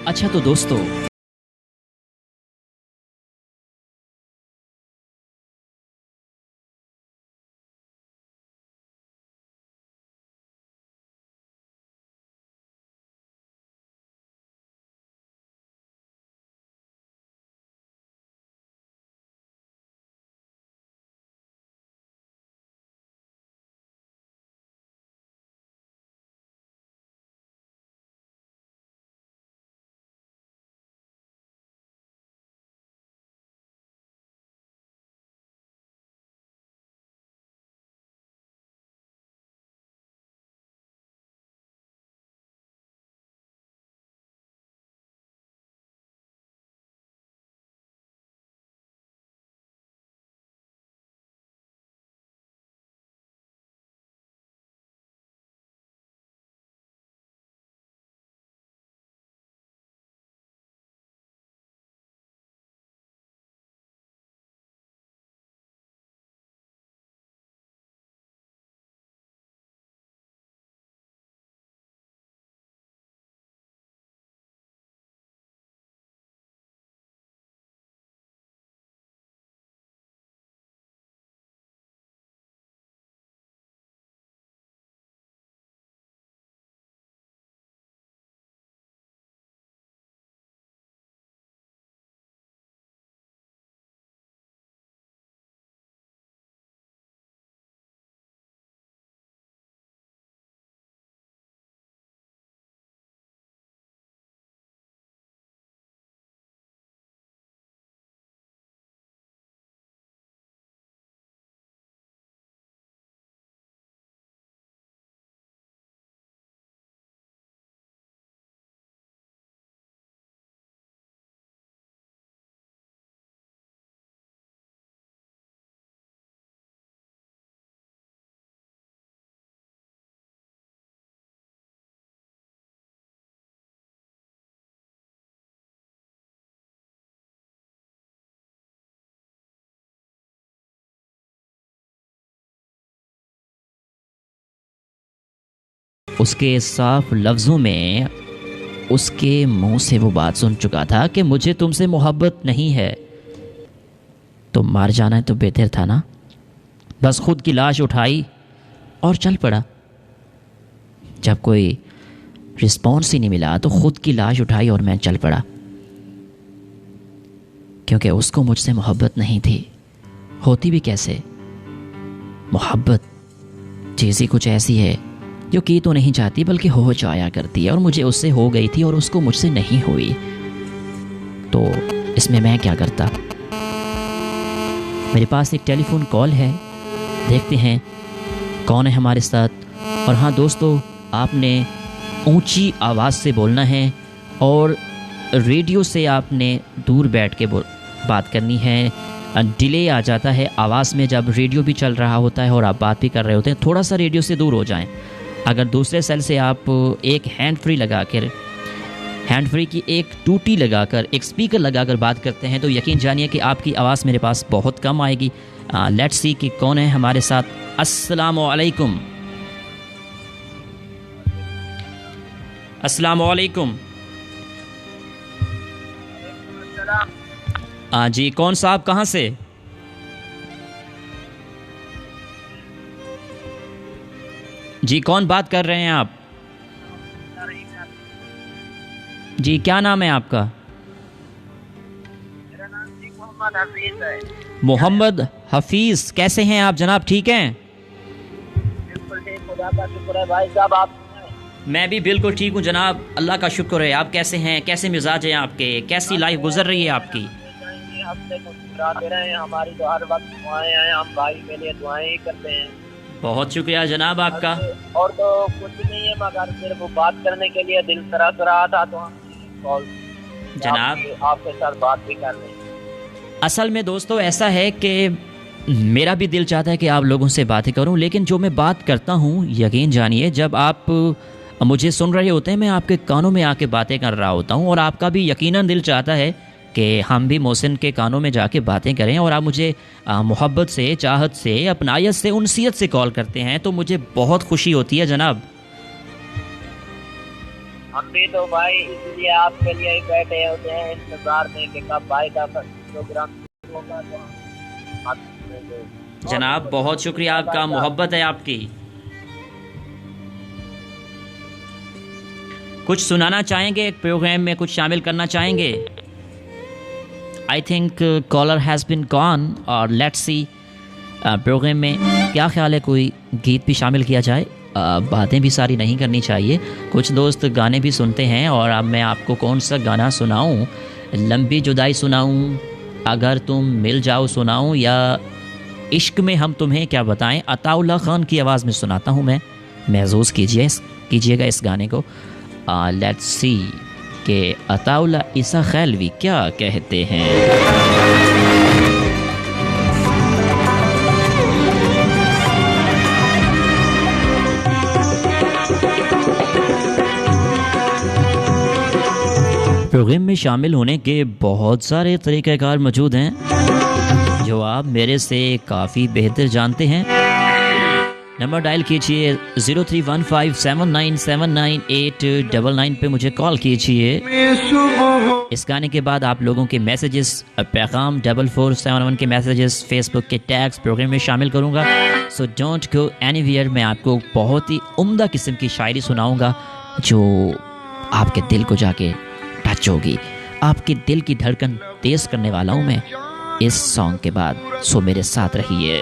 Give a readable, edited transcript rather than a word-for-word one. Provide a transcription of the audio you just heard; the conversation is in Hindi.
अच्छा तो दोस्तों, उसके साफ लफ्ज़ों में उसके मुंह से वो बात सुन चुका था कि मुझे तुमसे मोहब्बत नहीं है। तो मार जाना तो बेहतर था ना। बस खुद की लाश उठाई और चल पड़ा। जब कोई रिस्पॉन्स ही नहीं मिला तो खुद की लाश उठाई और मैं चल पड़ा, क्योंकि उसको मुझसे मोहब्बत नहीं थी। होती भी कैसे? मोहब्बत चीज़ ही कुछ ऐसी है जो की तो नहीं चाहती बल्कि हो जाया करती है, और मुझे उससे हो गई थी और उसको मुझसे नहीं हुई। तो इसमें मैं क्या करता? मेरे पास एक टेलीफोन कॉल है, देखते हैं कौन है हमारे साथ। और हाँ दोस्तों, आपने ऊंची आवाज़ से बोलना है और रेडियो से आपने दूर बैठ के बात करनी है। डिले आ जाता है आवाज़ में जब रेडियो भी चल रहा होता है और आप बात भी कर रहे होते हैं। थोड़ा सा रेडियो से दूर हो जाएं। अगर दूसरे सेल से आप एक हैंड फ्री लगाकर, हैंड फ्री की एक टूटी लगाकर, एक स्पीकर लगाकर बात करते हैं तो यकीन जानिए कि आपकी आवाज़ मेरे पास बहुत कम आएगी। लेट्स सी कि कौन है हमारे साथ। अस्सलामु अलैकुम। अस्सलामु अलैकुम। जी कौन साहब, कहाँ से? जी कौन बात कर रहे हैं आप? जी क्या नाम है आपका? मेरा नाम जी मोहम्मद हफीज है। मोहम्मद हफीज़, कैसे हैं आप जनाब? ठीक हैं? बिल्कुल ठीक, खुदा का शुक्र है भाई साहब। आप मैं भी बिल्कुल ठीक हूँ जनाब, अल्लाह का शुक्र है। आप कैसे हैं? कैसे मिजाज हैं आपके? कैसी लाइफ गुजर रही है आपकी? हमसे मुस्कुराते रहे, हमारी तो हर वक्त दुआएं हैं, हम भाई के लिए दुआएं ही करते हैं। बहुत शुक्रिया जनाब आपका। और तो कुछ नहीं है, मगर सिर्फ बात करने के लिए दिल तरस रहा था तो हम कॉल जनाब आपके साथ बात भी कर रहे हैं। असल में दोस्तों ऐसा है कि मेरा भी दिल चाहता है कि आप लोगों से बातें करूं, लेकिन जो मैं बात करता हूं, यकीन जानिए जब आप मुझे सुन रहे होते हैं मैं आपके कानों में आके बातें कर रहा होता हूं, और आपका भी यकीनन दिल चाहता है कि हम भी मोहसिन के कानों में जाके बातें करें, और आप मुझे मोहब्बत से, चाहत से, अपनायत से, उनसियत से कॉल करते हैं तो मुझे बहुत खुशी होती है जनाब। हम भी तो भाई इसलिए आपके लिए ही बैठे होते हैं इंतजार में कि कब भाई का प्रोग्राम होगा तो आप सुनेंगे। जनाब बहुत शुक्रिया आपका, मोहब्बत है आपकी। कुछ सुनाना चाहेंगे प्रोग्राम में, कुछ शामिल करना चाहेंगे? I think caller has been gone, और लेट्स सी प्रोग्राम में क्या ख्याल है, कोई गीत भी शामिल किया जाए? बातें भी सारी नहीं करनी चाहिए, कुछ दोस्त गाने भी सुनते हैं। और अब मैं आपको कौन सा गाना सुनाऊं? लंबी जुदाई सुनाऊं, अगर तुम मिल जाओ सुनाऊं, या इश्क में हम तुम्हें क्या बताएं? अताउल्ला खान की आवाज़ में सुनाता हूं मैं, महसूस कीजिएगा इस गाने को। लेट्स सी कि अताउल्ला ईसा खैलवी क्या कहते हैं। प्रोग्राम में शामिल होने के बहुत सारे तरीक़ाकार मौजूद हैं जो आप मेरे से काफ़ी बेहतर जानते हैं। नंबर डायल कीजिए 031579799899 पे मुझे कॉल कीजिए। इस गाने के बाद आप लोगों के मैसेजेस, पैगाम 4471 के मैसेजेस, फेसबुक के टैग्स प्रोग्राम में शामिल करूँगा। So don't go anywhere. मैं आपको बहुत ही उम्दा किस्म की शायरी सुनाऊँगा जो आपके दिल को जाके टच होगी, आपके दिल की धड़कन तेज करने वाला हूँ मैं इस सॉन्ग के बाद। सो मेरे साथ रहिए।